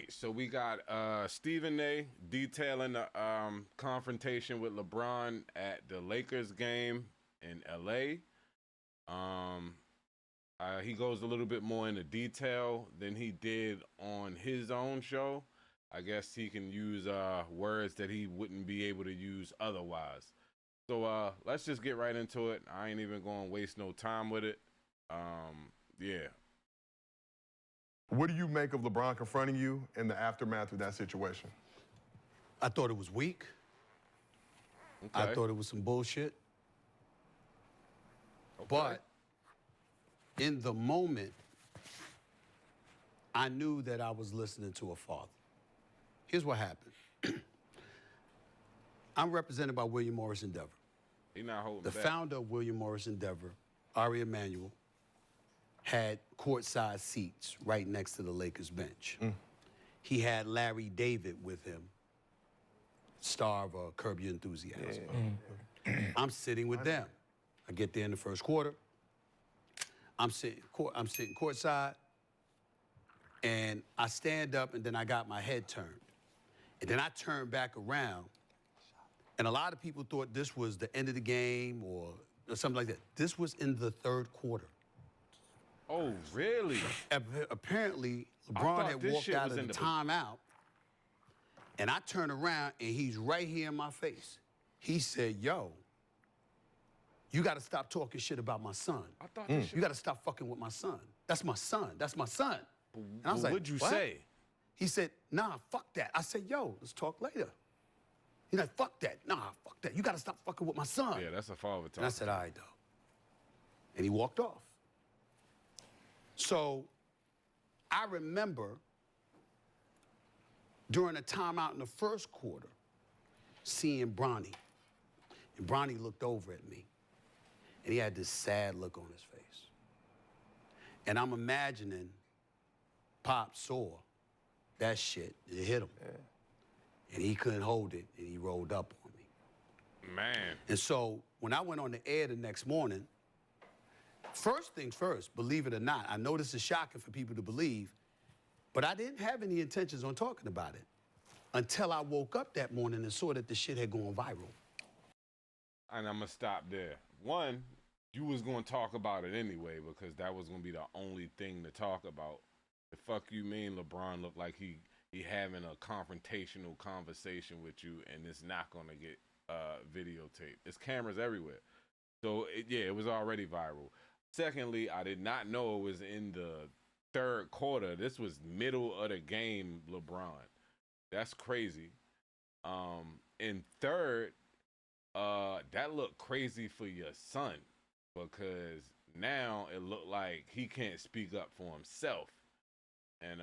right, so we got Stephen A. detailing the confrontation with LeBron at the Lakers game in L.A. He goes a little bit more into detail than he did on his own show. I guess he can use words that he wouldn't be able to use otherwise. So let's just get right into it. I ain't even going to waste no time with it. Yeah. What do you make of LeBron confronting you in the aftermath of that situation? I thought it was weak. Okay. I thought it was some bullshit. Okay. But in the moment, I knew that I was listening to a father. Here's what happened. I'm represented by William Morris Endeavor. He not holding The back. founder of William Morris Endeavor, Ari Emanuel, had courtside seats right next to the Lakers bench. He had Larry David with him, star of Curb Your Enthusiasm. I'm sitting with them. I get there in the first quarter. I'm sitting courtside, and I stand up, and then I got my head turned. And then I turned back around, and a lot of people thought this was the end of the game or something like that. This was in the third quarter. Oh, really? Apparently, LeBron had walked out of the timeout, and I turn around, and he's right here in my face. He said, yo, you got to stop talking shit about my son. I thought this shit... You got to stop fucking with my son. That's my son. That's my son. And I was like, what'd you what? say? He said, nah, fuck that. I said, yo, let's talk later. He's like, fuck that. Nah, fuck that. You got to stop fucking with my son. Yeah, that's a father talk. And I said, all right, though. And he walked off. So I remember during a timeout in the first quarter, seeing Bronny. And Bronny looked over at me, and he had this sad look on his face. And I'm imagining Pop saw that shit. It hit him. Yeah. And he couldn't hold it, and he rolled up on me. Man. And so when I went on the air the next morning, first things first, believe it or not, I know this is shocking for people to believe, but I didn't have any intentions on talking about it until I woke up that morning and saw that the shit had gone viral. And I'm going to stop there. One, you was going to talk about it anyway because that was going to be the only thing to talk about. The fuck you mean LeBron looked like he having a confrontational conversation with you and it's not going to get videotaped. There's cameras everywhere. So, it was already viral. Secondly, I did not know it was in the third quarter. This was middle of the game, LeBron. That's crazy. And third, that looked crazy for your son because now it looked like he can't speak up for himself. And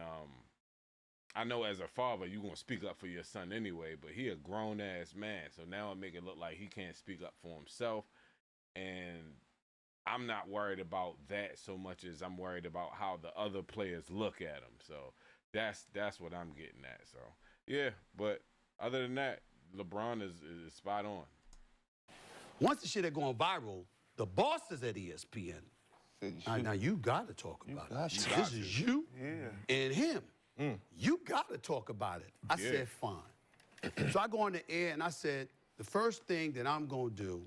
I know as a father, you're going to speak up for your son anyway, but he a grown-ass man. So now it make it look like he can't speak up for himself. And I'm not worried about that so much as I'm worried about how the other players look at him. So that's what I'm getting at. So, yeah, but other than that, LeBron is spot on. Once the shit had gone viral, the bosses at ESPN, now you got to talk about it. This is you and him. You got to talk about it. I said, fine. So I go on the air and I said, the first thing that I'm going to do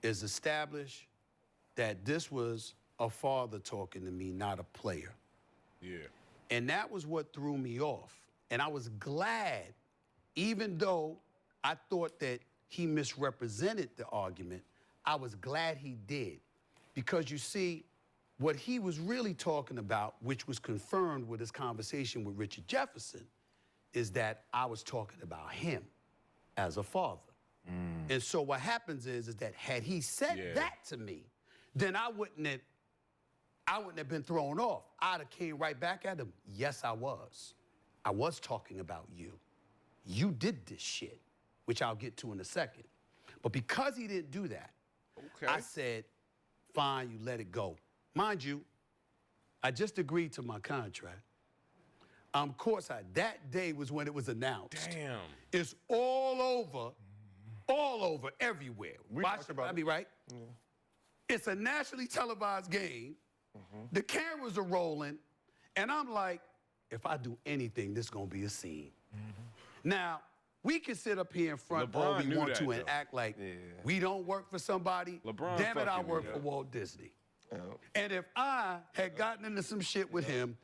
is establish that this was a father talking to me, not a player. Yeah. And that was what threw me off. And I was glad, even though I thought that he misrepresented the argument, I was glad he did. Because you see, what he was really talking about, which was confirmed with his conversation with Richard Jefferson, is that I was talking about him as a father. And so what happens is that had he said that to me, then I wouldn't have been thrown off. I'd have came right back at him. Yes, I was. I was talking about you. You did this shit, which I'll get to in a second. But because he didn't do that, I said, fine, you let it go. Mind you, I just agreed to my contract. Courtside. That day was when it was announced. Damn. It's all over, everywhere. Watch about I be right? Yeah. It's a nationally televised game. The cameras are rolling, and I'm like, if I do anything, this gonna be a scene. Now, we can sit up here in front all LeBron we knew want that, to and though. act like we don't work for somebody. LeBron Damn it, I fucking work knew for that. Walt Disney. And if I had gotten into some shit with him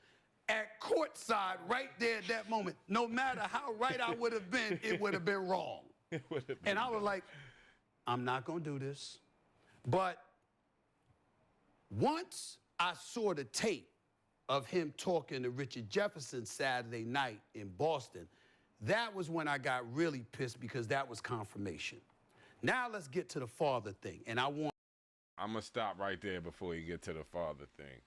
at courtside right there at that moment, no matter how right I would have been, it would have been wrong. And I was like, I'm not gonna do this. But once I saw the tape of him talking to Richard Jefferson Saturday night in Boston, that was when I got really pissed because that was confirmation. Now let's get to the father thing. And I'm gonna stop right there before you get to the father thing.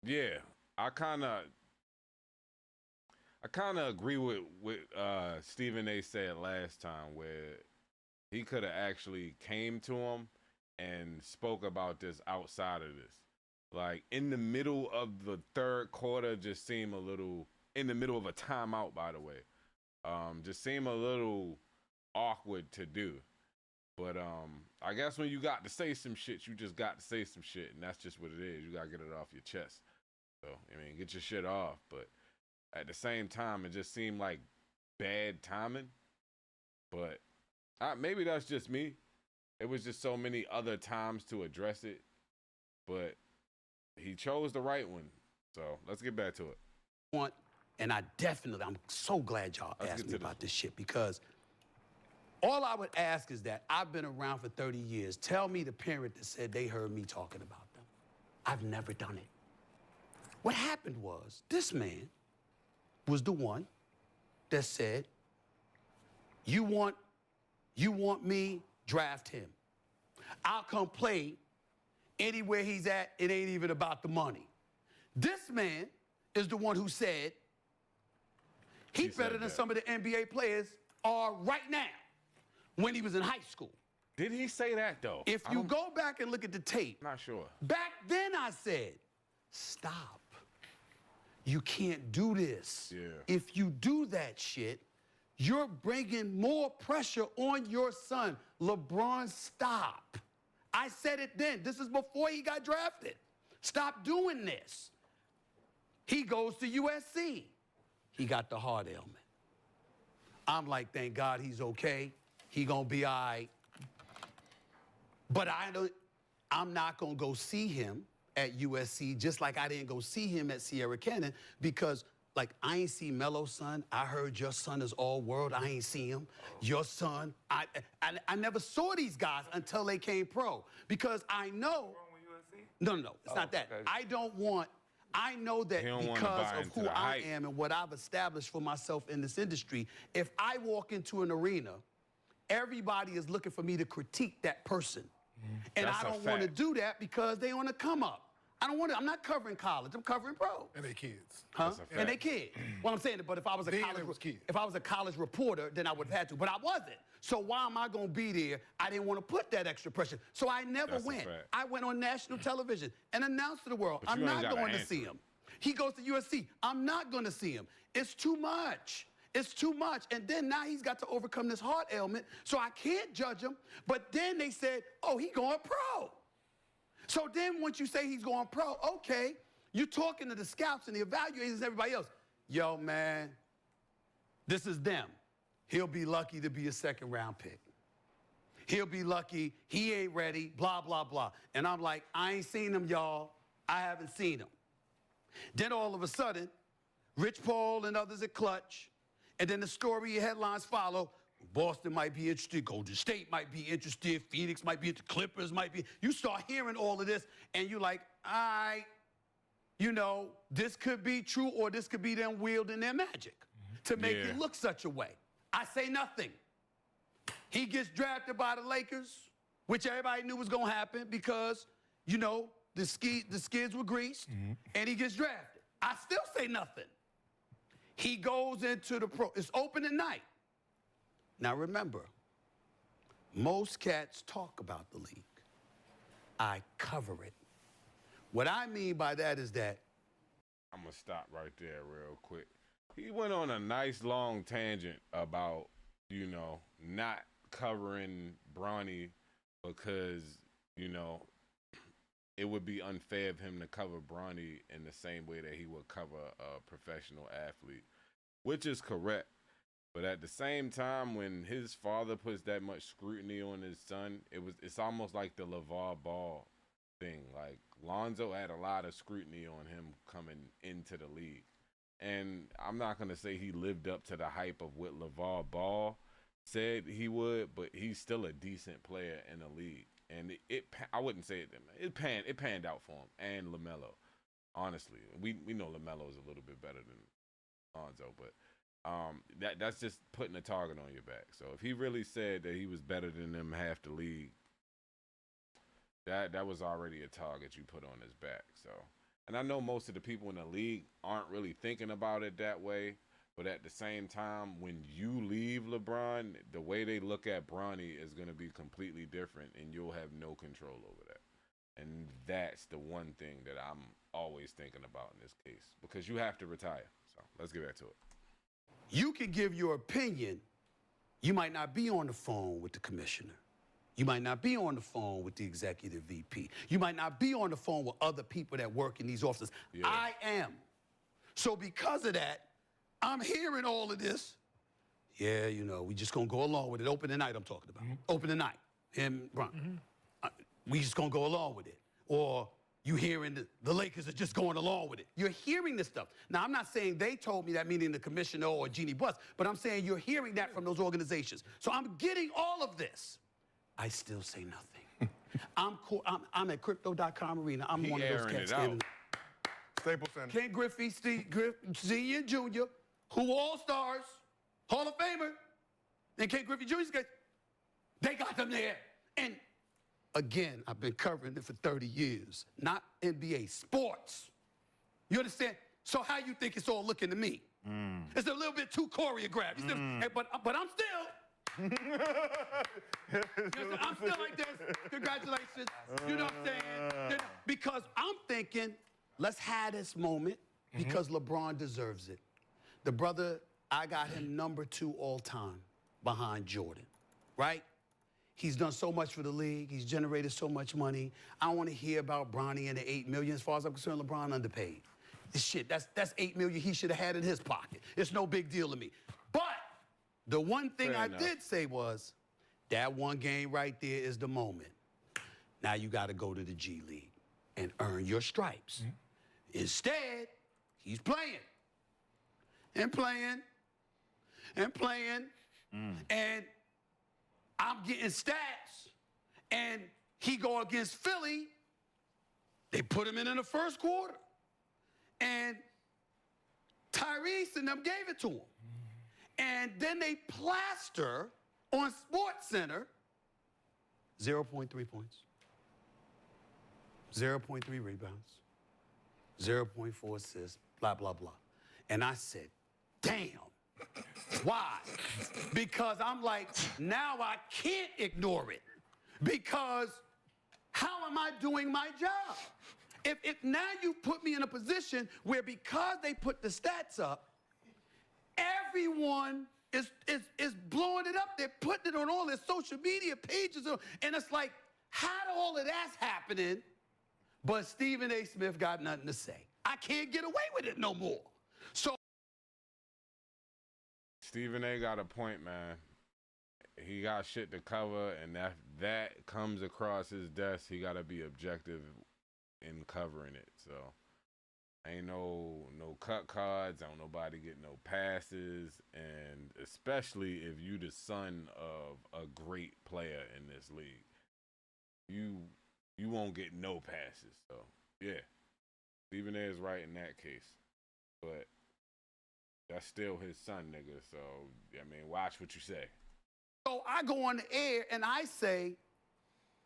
Yeah, I kind of agree with Stephen A. said last time, where he could have actually came to him and spoke about this outside of this. Like, in the middle of the third quarter, just seemed a little, in the middle of a timeout, by the way, just seemed a little awkward to do. But I guess when you got to say some shit, you just got to say some shit, and that's just what it is. You got to get it off your chest. So, I mean, get your shit off. But at the same time, it just seemed like bad timing. But maybe that's just me. It was just so many other times to address it. But he chose the right one. So let's get back to it. And I'm so glad y'all asked me about this shit, because all I would ask is that I've been around for 30 years. Tell me the parent that said they heard me talking about them. I've never done it. What happened was, this man was the one that said, you want me, draft him. I'll come play anywhere he's at. It ain't even about the money. This man is the one who said he's better than some of the NBA players are right now when he was in high school. Did he say that, though? If you go back and look at the tape, not sure. Back then I said, stop. You can't do this. Yeah. If you do that shit, you're bringing more pressure on your son. LeBron, stop. I said it then. This is before he got drafted. Stop doing this. He goes to USC. He got the heart ailment. I'm like, thank God he's okay. He gonna be all right. But I'm not gonna go see him at USC, just like I didn't go see him at Sierra Canyon, because like, I ain't see Melo's son. I heard your son is all world. I ain't see him. Your son, I never saw these guys until they came pro, because I know. No, it's not that. Okay. I know that because of who I am and what I've established for myself in this industry, if I walk into an arena, everybody is looking for me to critique that person. And I don't want to do that because they on the come up. I'm not covering college. I'm covering pro. And they kids. Huh? And they kids. Well, I'm saying it, but if I was a college reporter, then I would have had to. But I wasn't. So why am I going to be there? I didn't want to put that extra pressure. So I never went. I went on national television and announced to the world, I'm not going to see him. He goes to USC. I'm not going to see him. It's too much. It's too much. And then now he's got to overcome this heart ailment, so I can't judge him. But then they said, oh, he going pro. So then once you say he's going pro, okay, you're talking to the scouts and the evaluators and everybody else. Yo, man, this is them. He'll be lucky to be a second-round pick. He'll be lucky. He ain't ready, blah, blah, blah. And I'm like, I ain't seen him, y'all. I haven't seen him. Then all of a sudden, Rich Paul and others at Clutch, and then the story headlines follow. Boston might be interested, Golden State might be interested, Phoenix might be interested, Clippers might be. You start hearing all of this, and you're like, this could be true, or this could be them wielding their magic to make it look such a way. I say nothing. He gets drafted by the Lakers, which everybody knew was going to happen because, the skids were greased, and he gets drafted. I still say nothing. He goes into the pro. It's opening night. Now remember, most cats talk about the league. I cover it. What I mean by that is that. I'm going to stop right there real quick. He went on a nice long tangent about, not covering Bronny because, it would be unfair of him to cover Bronny in the same way that he would cover a professional athlete, which is correct. But at the same time, when his father puts that much scrutiny on his son, it's almost like the LeVar Ball thing. Like Lonzo had a lot of scrutiny on him coming into the league. And I'm not going to say he lived up to the hype of what LeVar Ball said he would, but he's still a decent player in the league. And I wouldn't say it panned out for him and LaMelo. Honestly, we know LaMelo is a little bit better than Lonzo, but that's just putting a target on your back. So if he really said that he was better than them half the league, that was already a target you put on his back. So, and I know most of the people in the league aren't really thinking about it that way. But at the same time, when you leave LeBron, the way they look at Bronny is going to be completely different, and you'll have no control over that. And that's the one thing that I'm always thinking about in this case, because you have to retire. So let's get back to it. You can give your opinion. You might not be on the phone with the commissioner. You might not be on the phone with the executive VP. You might not be on the phone with other people that work in these offices. Yeah. I am. So because of that, I'm hearing all of this. Yeah, you know, we just gonna go along with it. Opening night I'm talking about. Opening night. Him, Bron. We just gonna go along with it. Or you hearing the Lakers are just going along with it. You're hearing this stuff. Now, I'm not saying they told me that, meaning the commissioner or Jeannie Buss, but I'm saying you're hearing that from those organizations. So I'm getting all of this. I still say nothing. I'm at Crypto.com Arena. I'm one of those cats standing. Staples Center. Ken Griffey, Senior and Junior, who All-Stars, Hall of Famer, and Ken Griffey Jr.'s guys, they got them there. And again, I've been covering it for 30 years, not NBA, sports. You understand? So how you think it's all looking to me? It's a little bit too choreographed. But I'm still, I'm still like this. Congratulations. You know what I'm saying? Because I'm thinking, let's have this moment because LeBron deserves it. The brother, I got him #2 all time behind Jordan, right? He's done so much for the league. He's generated so much money. I don't want to hear about Bronny and the $8 million. As far as I'm concerned, LeBron underpaid. This shit, that's $8 million he should have had in his pocket. It's no big deal to me. But the one thing I did say was, that one game right there is the moment. Now you got to go to the G League and earn your stripes. Instead, he's playing and playing and playing, and I'm getting stats, and he go against Philly. They put him in the first quarter, and Tyrese and them gave it to him. And then they plaster on SportsCenter 0.3 points, 0.3 rebounds, 0.4 assists, blah, blah, blah. And I said, damn. Why? Because I'm like, now I can't ignore it. Because how am I doing my job? If now you put me in a position where because they put the stats up, everyone is blowing it up. They're putting it on all their social media pages. And it's like, how do all of that's happening? But Stephen A. Smith got nothing to say. I can't get away with it no more. So Stephen A. got a point, man. He got shit to cover, and that comes across his desk. He got to be objective in covering it. So ain't no cut cards. Don't nobody get no passes, and especially if you the son of a great player in this league, you won't get no passes. So yeah, Stephen A. is right in that case, but that's still his son, nigga. So I mean, watch what you say. So I go on the air and I say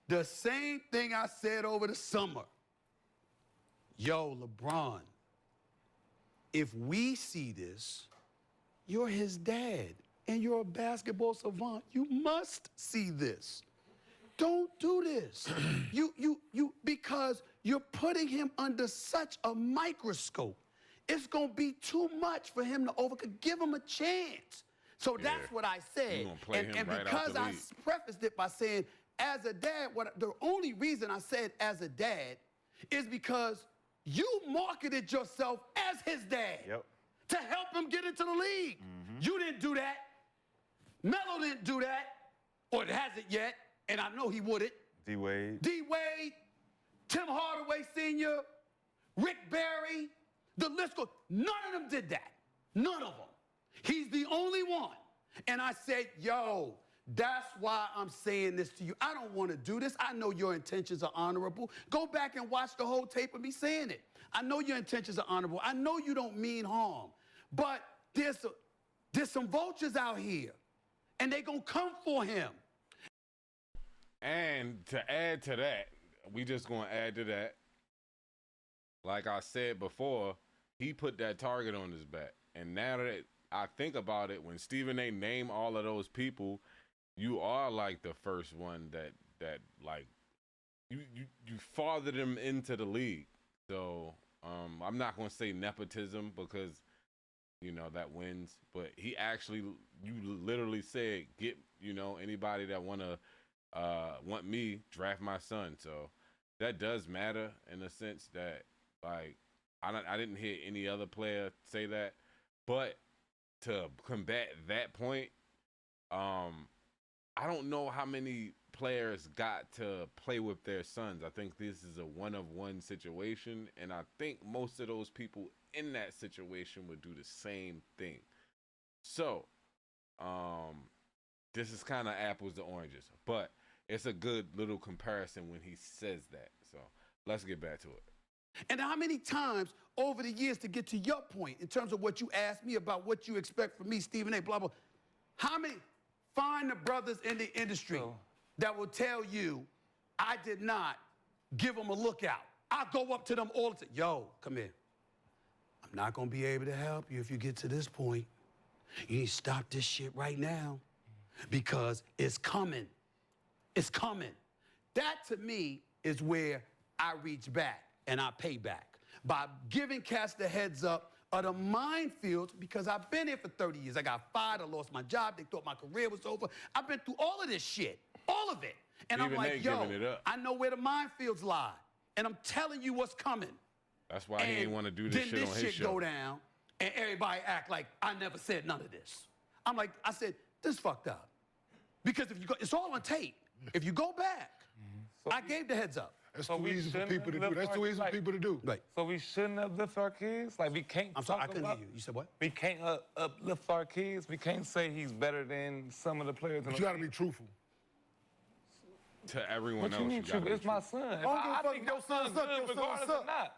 the same thing I said over the summer. Yo, LeBron, if we see this, you're his dad and you're a basketball savant. You must see this. Don't do this. Because you're putting him under such a microscope. It's gonna be too much for him to overcome. Give him a chance. So that's what I said. And right because I prefaced it by saying, as a dad, the only reason I said as a dad is because you marketed yourself as his dad to help him get into the league. You didn't do that. Melo didn't do that, or it hasn't yet, and I know he wouldn't. D-Wade, Tim Hardaway Sr., Rick Barry, the list goes. None of them did that. None of them. He's the only one. And I said, yo, that's why I'm saying this to you. I don't want to do this. I know your intentions are honorable. Go back and watch the whole tape of me saying it. I know your intentions are honorable. I know you don't mean harm. But there's some vultures out here, and they going to come for him. And to add to that, we just going to add to that. Like I said before, he put that target on his back. And now that I think about it, when Stephen A. named all of those people, you are like the first one that like you fathered them into the league. So I'm not gonna say nepotism because that wins, but he actually, you literally said, get anybody that want me, draft my son. So that does matter in the sense that, like, I didn't hear any other player say that, but to combat that point, I don't know how many players got to play with their sons. I think this is a one-of-one situation, and I think most of those people in that situation would do the same thing. So, this is kind of apples to oranges, but it's a good little comparison when he says that. So, let's get back to it. And how many times over the years, to get to your point, in terms of what you asked me about what you expect from me, Stephen A., blah, blah, how many, find the brothers in the industry that will tell you, I did not give them a lookout. I go up to them all the time. Yo, come here. I'm not going to be able to help you if you get to this point. You need to stop this shit right now because it's coming. It's coming. That, to me, is where I reach back and I pay back by giving cats the heads up of the minefields, because I've been here for 30 years. I got fired, I lost my job, they thought my career was over. I've been through all of this shit, all of it. And Even I'm like, yo, it I know where the minefields lie, and I'm telling you what's coming. That's why he ain't want to do this shit on his show. Then this shit go down, and everybody act like I never said none of this. I'm like, I said, this fucked up. Because if you go, it's all on tape. If you go back, I gave the heads up. That's too easy for people to do. That's too easy for people to do. Right. So we shouldn't uplift our kids? Like, we can't I'm sorry, I couldn't hear you. You said what? We can't uplift our kids? We can't say he's better than some of the players in But the you gotta be truthful. To everyone What else, you mean, gotta be it's my truthful. son. I don't give a fuck if your son suck, your son regardless suck. or not.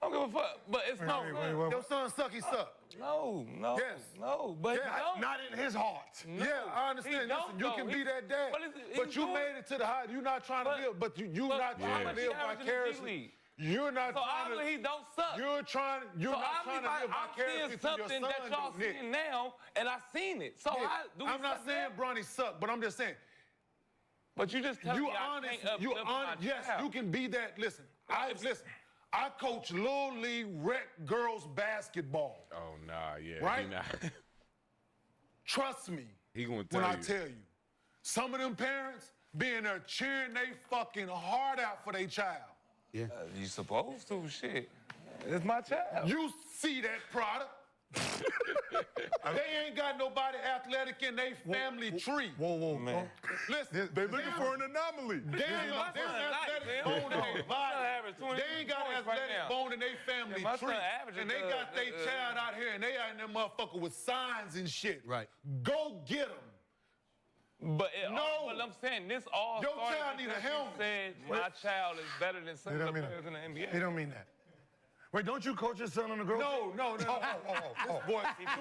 I don't give a fuck, but it's my son. Your son suck, he suck. No, Yes. no, but he don't. Not in his heart. No, Yeah, I understand. he don't, Listen, you can though. be that dad, But it's- but he's you doing- made it to the high. You're not trying to live, but you're not trying to live average in the G vicariously. League? You're not So trying obviously to. he don't suck. You're not trying to live I'm vicariously seeing through your something son, that y'all though, Nick. seeing now, and I seen it. So Nick, do we I'm not suck saying now? Bronny suck, but I'm just saying. But you just tell You me honest. I can't You uplift my honest. Yes, child. you can be that. Listen. I coach Little League rec girls basketball. Oh nah, yeah, Right? He not. Trust me. He gonna tell when I you. tell you. Some of them parents being there cheering they fucking heart out for their child. Yeah. You supposed to, shit. It's my child. You see that product. They ain't got nobody athletic in their family tree. Whoa. Man. Listen, They're looking for an anomaly. damn my son athletic nice, bone in man. their My son body. average 20 They ain't got points right athletic now. bone in their family Yeah, my son tree. averaging And they got their child out here and they out in that motherfucker with signs and shit. Right. Go get them. But No. but I'm saying this all Your started child need a because you helmet. said my child is better than some They of don't the mean players in the that. NBA. They don't mean that. Wait, don't you coach your son on the girls? No. This boy,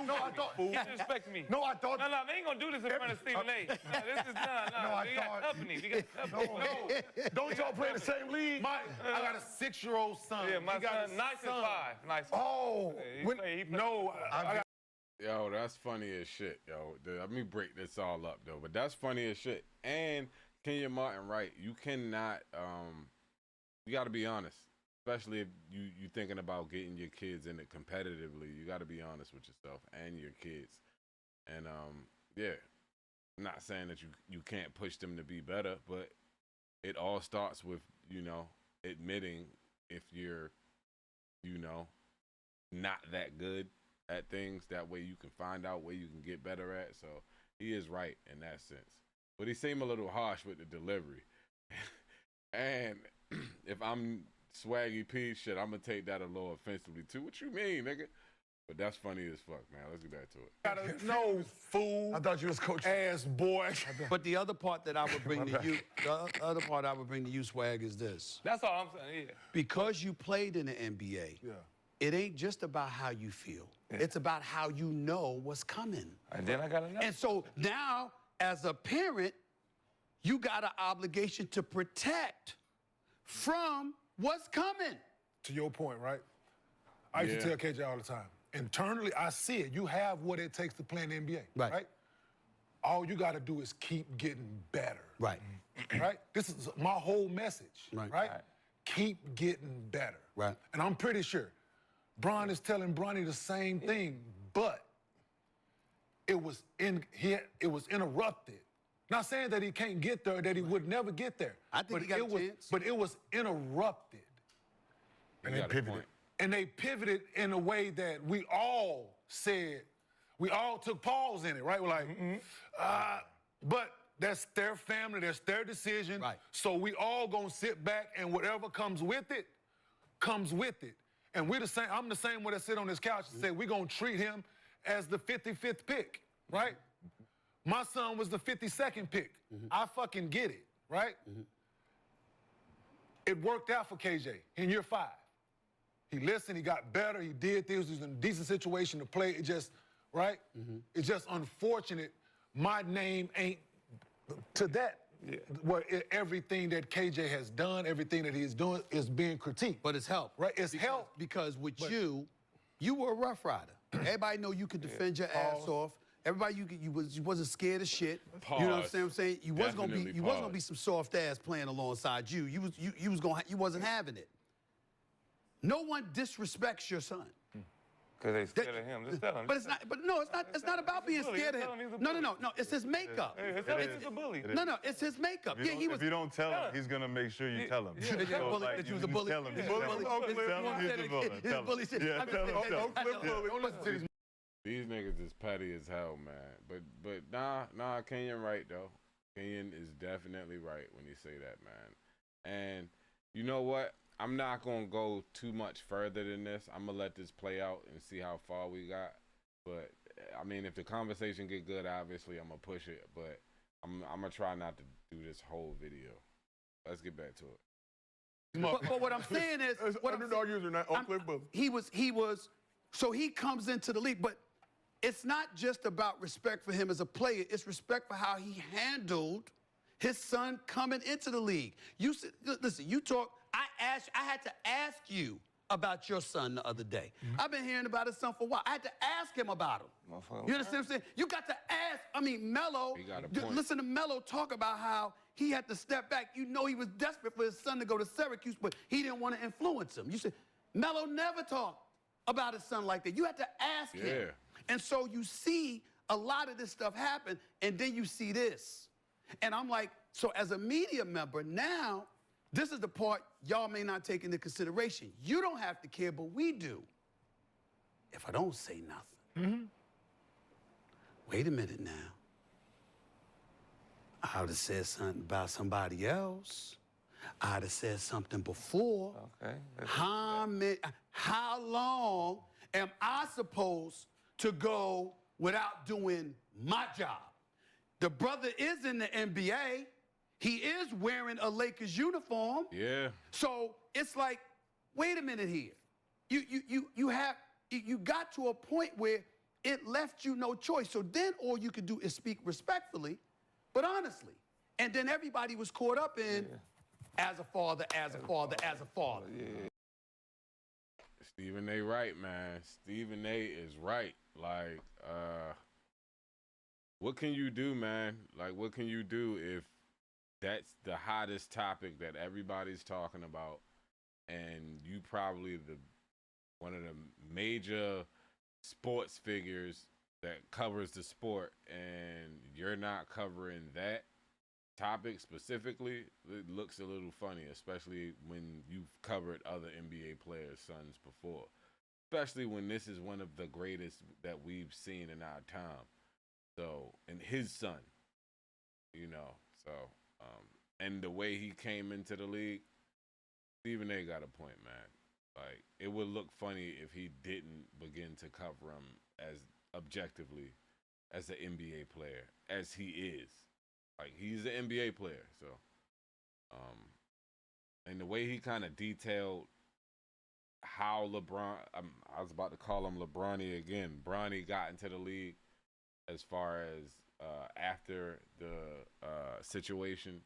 No, I thought. He disrespecting me. No, I thought. No, we ain't gonna do this in front of Stephen A. No, this is No, I we got thought- company. We got company. Don't y'all play in the same league? I got a 6-year-old son. Yeah, my He got son, a nice son. and five. Nice. Oh, He when- play- No, I got Yo, that's funny as shit, yo. Let me break this all up, though. But that's funny as shit. And Kenya Martin, right? You cannot. You got to be honest, especially if you thinking about getting your kids in it competitively. You got to be honest with yourself and your kids. And yeah, I'm not saying that you can't push them to be better, but it all starts with admitting if you're, you know, not that good at things. That way you can find out where you can get better at. So he is right in that sense. But he seemed a little harsh with the delivery. And if I'm Swaggy P, shit, I'm going to take that a little offensively too. What you mean, nigga? But that's funny as fuck, man. Let's get back to it. Gotta know, fool. I thought you was coach. Ass boy. But the other part that I would bring to you, the other part I would bring to you, Swag, is this. That's all I'm saying, yeah. Because you played in the NBA, it ain't just about how you feel. It's about how you know what's coming. And then I got to know. And so now, as a parent, you got an obligation to protect from what's coming. To your point, right? I used to tell KJ all the time. Internally, I see it. You have what it takes to play in the NBA, right? All you got to do is keep getting better. Right. Right? This is my whole message, right? Keep getting better. Right. And I'm pretty sure Bron is telling Bronny the same thing, but it was interrupted. Not saying that he can't get there, that he would never get there. I think he got a chance. But it was interrupted. And they pivoted. And they pivoted in a way that we all said, we all took pause in it, right? We're like, but that's their family, that's their decision. Right. So we all gonna sit back and whatever comes with it, comes with it. And we're the same, I'm the same one that sit on this couch and say, we're gonna treat him as the 55th pick, right? My son was the 52nd pick. I fucking get it, right? It worked out for KJ in year 5. He listened, he got better, he did things, he was in a decent situation to play. It just, right? It's just unfortunate my name ain't to that. Where everything that KJ has done, everything that he's doing is being critiqued. But it's helped. Right, it's helped. Because with you were a rough rider. Everybody know you could defend your ass off. Everybody, you wasn't scared of shit. You know what I'm saying? You wasn't gonna be some soft ass playing alongside you. You wasn't having it. No one disrespects your son. Because they scared of him. Just tell him. But it's not. But no, it's not about being scared of him. No. It's his makeup. He's a bully. No, it's his makeup. Yeah, he was. If you don't tell him, he's gonna make sure you tell him. That you was a bully. Tell him. Tell him he's a bully. Tell him. Yeah, tell him. Don't listen to these. These niggas is petty as hell, man. But nah, Kenyon right though. Kenyon is definitely right when you say that, man. And you know what? I'm not gonna go too much further than this. I'm gonna let this play out and see how far we got. But I mean, if the conversation get good, obviously I'm gonna push it. But I'm gonna try not to do this whole video. Let's get back to it. But what I'm saying is, Underdog user, not on Cliff Booth. he was. So he comes into the league, but it's not just about respect for him as a player. It's respect for how he handled his son coming into the league. Listen, you talk. I had to ask you about your son the other day. I've been hearing about his son for a while. I had to ask him about him. You understand what I'm saying? You got to ask. I mean, Melo, listen to Melo talk about how he had to step back. You know he was desperate for his son to go to Syracuse, but he didn't want to influence him. You said, Melo never talked about his son like that. You had to ask him. And so you see a lot of this stuff happen, and then you see this. And I'm like, so as a media member, now, this is the part y'all may not take into consideration. You don't have to care, but we do. If I don't say nothing. Wait a minute now. I would have said something about somebody else. I'd have said something before. Okay. How long am I supposed to go without doing my job? The brother is in the NBA. He is wearing a Lakers uniform. Yeah. So it's like, wait a minute here. You got to a point where it left you no choice. So then all you could do is speak respectfully, but honestly. And then everybody was caught up in as a father. Stephen A. right, man. Stephen A. is right. Like, what can you do, man? Like, what can you do if that's the hottest topic that everybody's talking about, and you probably one of the major sports figures that covers the sport, and you're not covering that? topic specifically, it looks a little funny, especially when you've covered other NBA players' sons before. Especially when this is one of the greatest that we've seen in our time. So, and his son, you know, so, and the way he came into the league, Stephen A got a point, man. Like, it would look funny if he didn't begin to cover him as objectively as an NBA player, as he is. Like, he's an NBA player, so. And the way he kind of detailed how LeBron, I was about to call him LeBronny again. Bronny got into the league as far as after the situation.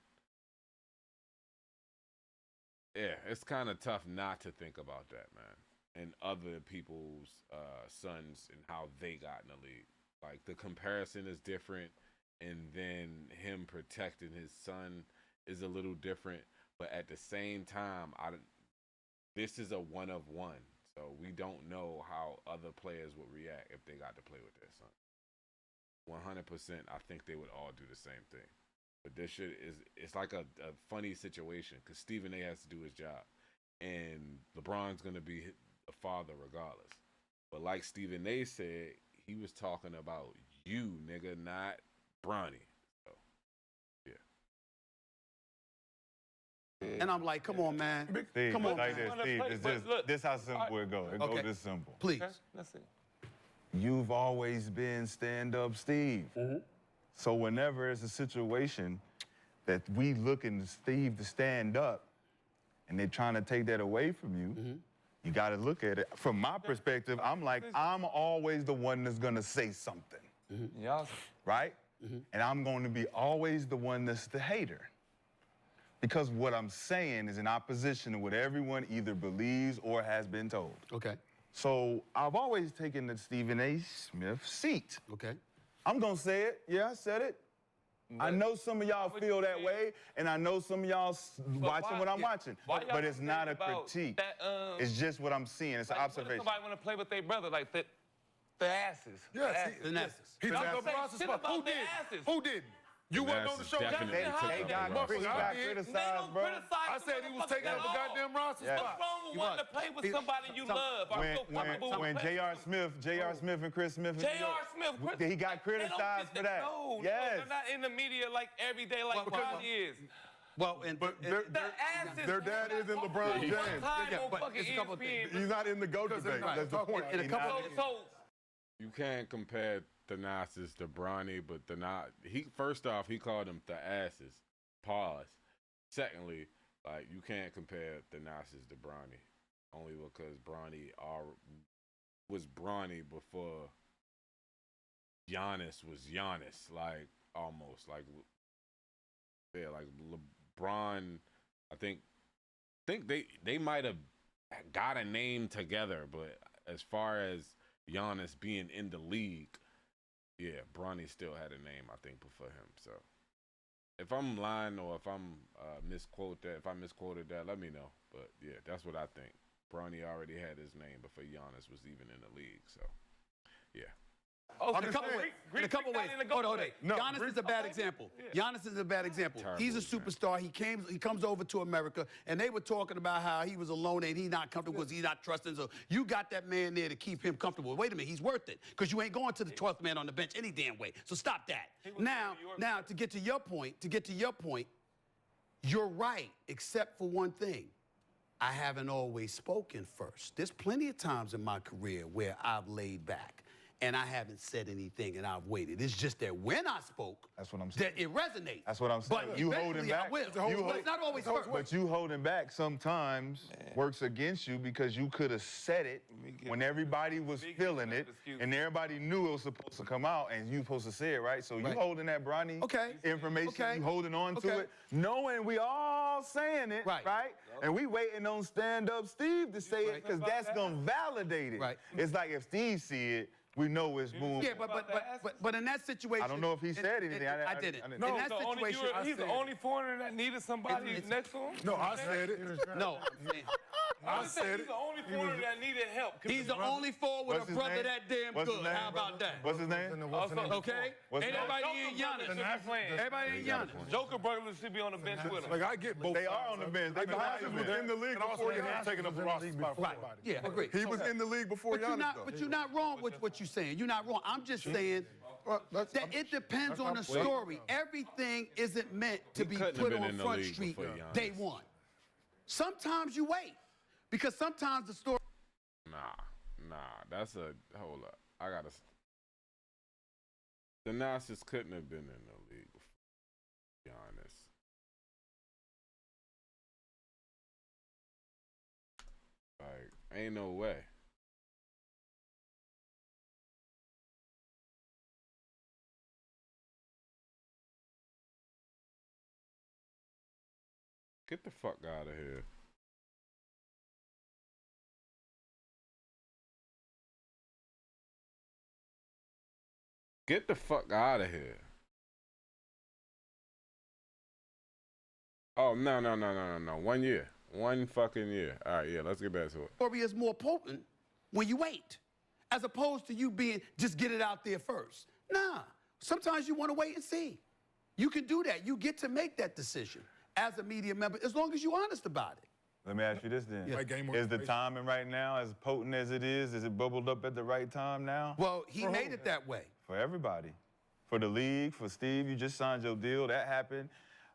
Yeah, it's kind of tough not to think about that, man. And other people's sons and how they got in the league. Like, the comparison is different, and then him protecting his son is a little different. But at the same time, this is a one of one. So we don't know how other players would react if they got to play with their son. 100%, I think they would all do the same thing. But this shit it's like a funny situation because Stephen A has to do his job. And LeBron's going to be a father regardless. But like Stephen A said, he was talking about you, nigga, not Bronny. So, yeah. And I'm like, come on, man. Steve, Come on, like man. this, Steve, it's just, this how simple it goes. It Okay. goes this simple. Please. Okay, let's see. You've always been stand-up Steve. So whenever it's a situation that we looking to Steve to stand up and they're trying to take that away from you, you got to look at it. From my perspective, I'm like, I'm always the one that's going to say something, Y'all, right? And I'm going to be always the one that's the hater. Because what I'm saying is in opposition to what everyone either believes or has been told. Okay. So I've always taken the Stephen A. Smith seat. Okay. I'm gonna say it. Yeah, I said it. I know some of y'all feel that way, and I know some of y'all watching what I'm watching. But it's not a critique. It's just what I'm seeing. It's an observation. Somebody want to play with their brother like that. The asses. Yes, The Nessus. He took up say Ross's shit spot. about Who their did? asses. Who didn't? You wasn't on the show. Definitely They took got- up He got Ross. criticized, bro. I said he was taking up a goddamn Ross's Yeah. spot. What's wrong with wanting to play with somebody you love? Or feel comfortable When with playing J.R. with? Smith and Chris Smith, J.R. Smith, he got criticized for that. No, Yes. they're not in the media like every day like Bronny is. Well, and But and- their Their dad isn't LeBron James. Yeah, but fucking it's a couple of ESPN. He's not in the GOAT debate. not That's the talking point. about in a couple So You can't compare Thanasis to Bronny, but he first off, he called them the asses. Pause. Secondly, like, you can't compare Thanasis to Bronny. Only because Bronny was Bronny before Giannis was Giannis. Like, almost. Like, yeah, like LeBron, I think they might have got a name together, but as far as Giannis being in the league, yeah, Bronny still had a name, I think, before him. So if I'm lying or if I'm if I misquoted that, let me know. But yeah, that's what I think. Bronny already had his name before Giannis was even in the league. So yeah. in a couple ways. In a couple ways. Hold on. No, Giannis is a bad example. Giannis is a bad example. Terrible He's a example. superstar. He comes over to America, and they were talking about how he was alone and he's not comfortable because he's not trusting. So you got that man there to keep him comfortable. Wait a minute, he's worth it because you ain't going to the 12th man on the bench any damn way. So stop that. Now to get to your point, you're right, except for one thing. I haven't always spoken first. There's plenty of times in my career where I've laid back and I haven't said anything and I've waited. It's just that when I spoke, That's what I'm saying. that it resonates. That's what I'm saying. But You holding eventually I back. will. But it's not always first. But you holding back sometimes works against you because you could have said it when everybody was feeling it and everybody knew it was supposed to come out and you supposed to say it, right? So you Right. holding that Bronny information, Okay. you holding on to Okay. it, knowing we all saying it, Right. right? And we waiting on stand-up Steve to say it because that's going to validate it. Right. It's like if Steve see it, we know it's boom. Yeah, but in that situation, I don't know if he said anything. I I didn't. didn't. In No, that situation, He's the only foreigner that needed somebody next to him. No, I said it. no, I'm saying, I just said said he's it. the only foreigner that needed help. He's the only forward with What's a his brother name? that damn What's his good. name, How about that? What's his name? Okay? What's Ain't his everybody name? ain't Giannis. Playing. Everybody ain't Giannis. Joker brothers should be on the bench with him. Like, I get both They sides are on the of bench. it. They Giannis been was in the league and also before Giannis Giannis taking up was a in the roster league spot for before. everybody. Yeah, agree. He was in the league before Giannis, though. But you're not wrong with what you're saying. You're not wrong. I'm just saying that it depends on the story. Everything isn't meant to be couldn't have put been on in the Front league Street before Giannis. day one. Sometimes you wait because sometimes the story. Nah, that's a hold up. I gotta. Thanasis couldn't have been in the league before. Be honest. Like, ain't no way. Get the fuck out of here. Get the fuck out of here. Oh, no. 1 year. 1 fucking year. All right, yeah, let's get back to it. Story is more potent when you wait, as opposed to you being just get it out there first. Nah, sometimes you want to wait and see. You can do that. You get to make that decision as a media member as long as you're honest about it. Let me ask you this then. Like game Is the organization. timing right now as potent as it is? Is it bubbled up at the right time now? Well, he made it that way. For everybody. For the league, for Steve, you just signed your deal. That happened.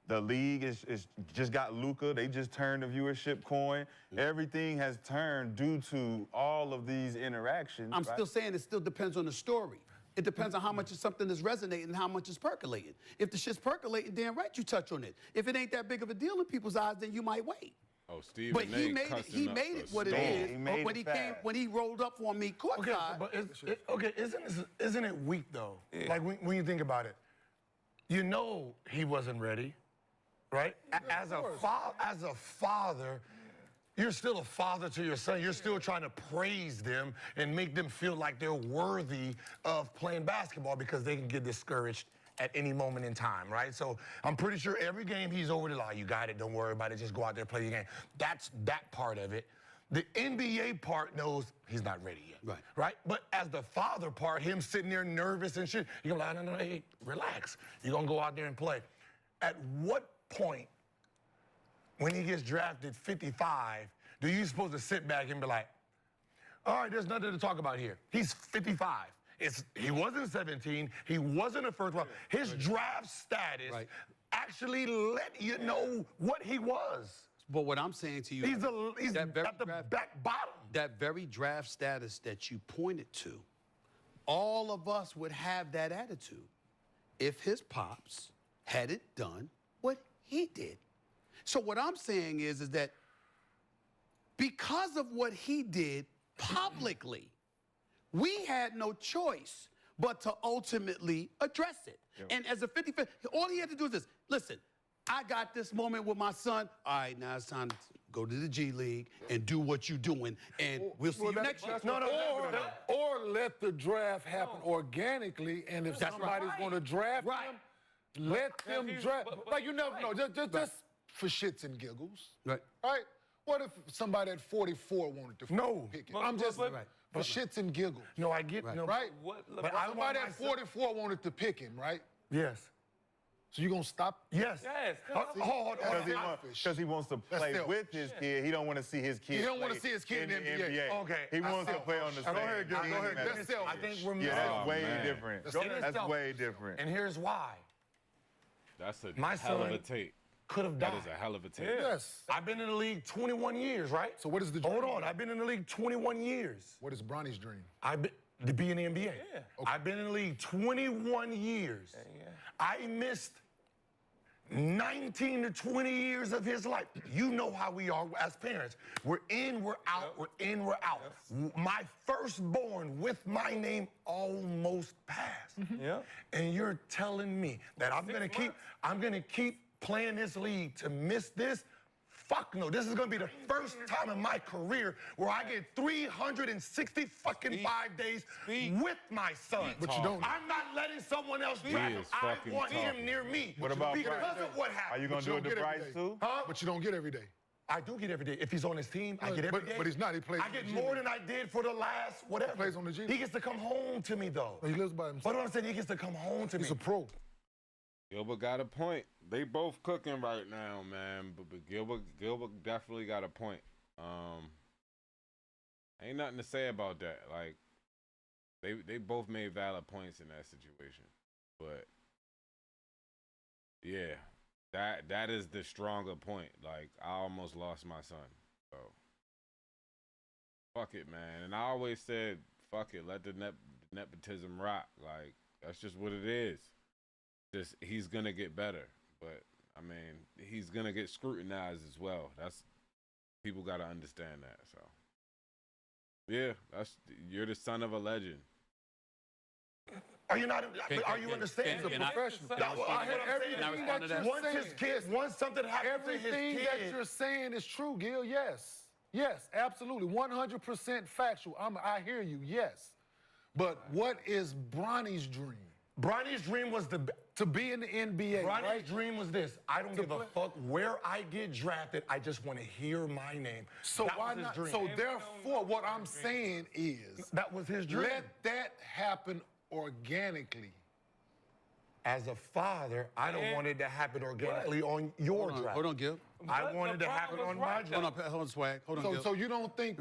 The league is just got Luka. They just turned the viewership coin. Everything has turned due to all of these interactions. I'm right? still saying it still depends on the story. It depends on how much of something is resonating and how much is percolating. If the shit's percolating, damn right you touch on it. If it ain't that big of a deal in people's eyes, then you might wait. Oh, Steve. But he made it. He made it what it is. He made when it he came, fast. when he rolled up on me Okay, courtside. but isn't it weak though? Like when you think about it, you know he wasn't ready, right? As a father, you're still a father to your son. You're still trying to praise them and make them feel like they're worthy of playing basketball because they can get discouraged at any moment in time, right? So I'm pretty sure every game he's over the line. You got it. Don't worry about it. Just go out there, play your game. That's that part of it. The NBA part knows he's not ready yet. Right? But as the father part, him sitting there nervous and shit, you're like, no, hey, relax. You're going to go out there and play. At what point, when he gets drafted 55, do you supposed to sit back and be like, all right, there's nothing to talk about here. He's 55. He wasn't 17. He wasn't a first round. His draft status actually let you know what he was. But what I'm saying to you, He's that very at the draft- back bottom. that very draft status that you pointed to, all of us would have that attitude if his pops hadn't done what he did. So what I'm saying is that because of what he did publicly, we had no choice but to ultimately address it. And as a 55, all he had to do is this. Listen, I got this moment with my son. All right, now it's time to go to the G League and do what you're doing, and we'll see you next year. Or let the draft happen organically, and if somebody's going to draft him, let them draft. Like, you never know, just for shits and giggles. Right? What if somebody at 44 wanted to pick it? I'm just for shits and giggles. No, I get no. Right? But I Somebody at 44 wanted to pick him, right? Yes. So you gonna stop? Yes. Yes. Hold on. Because he wants to play selfish. with his kid. He don't want to see his kid. He don't want play to see his kid in the NBA. Okay. He wants to play on the same. Go ahead, Gil. Go ahead, Gil. That's selfish. I think we're missing. Yeah, that's way man. different. That's That's way different. And here's why. That's a My hell of son a tape. Could have That died. is a hell of a tape. Yes. I've been in the league 21 years, right? So what is the Hold dream? on. I've been in the league 21 years. What is Bronny's dream? I've been to be in the NBA. I've been in the league 21 years. I missed 19 to 20 years of his life. You know how we are as parents. We're in, we're out, we're in, we're out. My firstborn with my name almost passed. And you're telling me that I'm gonna keep playing this league to miss this? Fuck no. This is gonna be the first time in my career where I get 360 fucking 5 days with my son. But you don't. I'm not letting someone else draft him. I want him near me. What about because Bryce? of what happened. Are you going to do it to Bryce too? Huh? But you don't get every day. I do get every day. If he's on his team, I get every day. But he's not. He plays I on the get G more League. than I did for the last whatever. He plays on the G He League. gets to come home to me, though. He lives by himself. But what I'm saying, he gets to come home to me. He's a pro. Gilbert got a point. They both cooking right now, man. But Gilbert definitely got a point. Ain't nothing to say about that. Like, they both made valid points in that situation. But yeah, that is the stronger point. Like, I almost lost my son. So fuck it, man. And I always said, fuck it, let the nepotism rock. Like, that's just what it is. Just he's gonna get better. But I mean, he's gonna get scrutinized as well. That's people gotta understand that. So yeah, you're the son of a legend. Are you not? Are you understanding? He's a professional. I hear Everything that you're once saying. his kids, once something happens to his Everything kid, that you're saying is true, Gil. Yes. Yes, absolutely. 100% factual. I hear you, yes. But what is Bronny's dream? Bronny's dream was To be in the NBA, Bronny's right? dream was this. I don't give a fuck where I get drafted. I just want to hear my name. So That why was his not? dream. So therefore, what I'm saying is, That was his dream. let that happen organically. As a father, I don't want it to happen organically on your draft. Hold on, Gil. I wanted to happen on my draft. Hold on, Swag. Hold on, Gil. So you don't think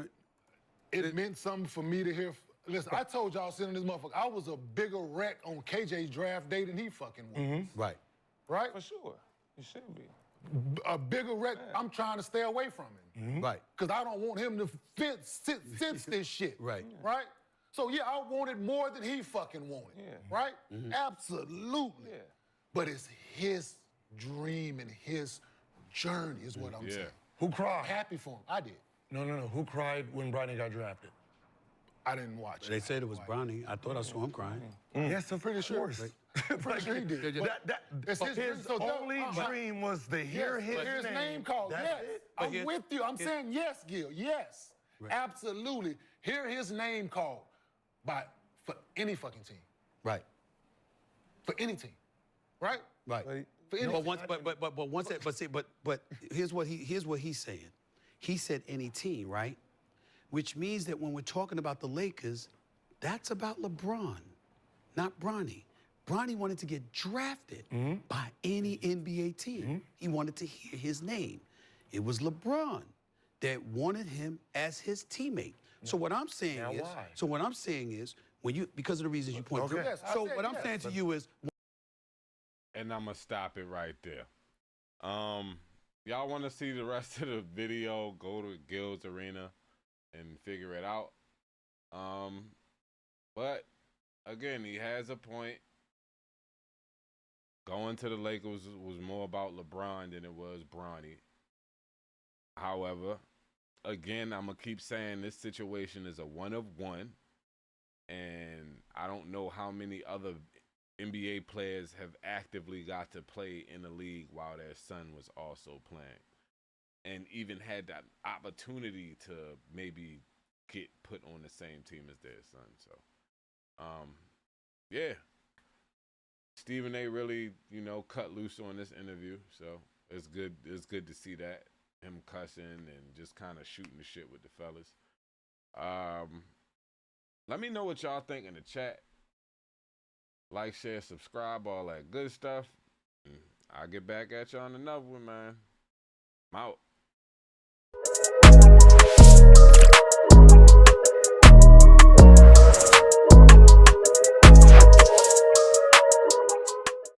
it meant something for me to hear? Listen, I told y'all sitting in this motherfucker, I was a bigger wreck on KJ's draft day than he fucking was. Right. Right? For sure. You should be. A bigger wreck. I'm trying to stay away from him. Right. Because I don't want him to sense this shit. Right. Right? So yeah, I wanted more than he fucking wanted. Yeah. Right? Absolutely. Yeah. But it's his dream and his journey is what I'm saying. Who I'm cried? happy for him. I did. No. Who cried when Bronny got drafted? I didn't watch They it. said it was Bronny. I thought I saw him crying. Yes, I'm pretty sure. Pretty sure he did. It's his His dream. So only dream was to hear his name called. That's Yes. it. But I'm here's- with you. I'm saying yes, Gil. Yes. Absolutely. Hear his name called for any fucking team. Right. For any team. Right? Right. For any But team. once, but once that, but here's what he's saying. He said any team, right? Which means that when we're talking about the Lakers, that's about LeBron, not Bronny. Bronny wanted to get drafted by any NBA team. He wanted to hear his name. It was LeBron that wanted him as his teammate. So what I'm saying Now is, why? so what I'm saying is, when you because of the reasons you pointed Okay. out. Yes, I So said what I'm yes, saying to you is, And I'm gonna stop it right there. Y'all want to see the rest of the video? Go to Gil's Arena and figure it out. But again, he has a point. Going to the Lakers was more about LeBron than it was Bronny. However, again, I'm gonna keep saying this situation is a one of one, and I don't know how many other NBA players have actively got to play in the league while their son was also playing, and even had that opportunity to maybe get put on the same team as their son. So, yeah, Stephen A. really, cut loose on this interview. So it's good. It's good to see that, him cussing and just kind of shooting the shit with the fellas. Let me know what y'all think in the chat. Like, share, subscribe, all that good stuff. I'll get back at y'all on another one, man. I'm out.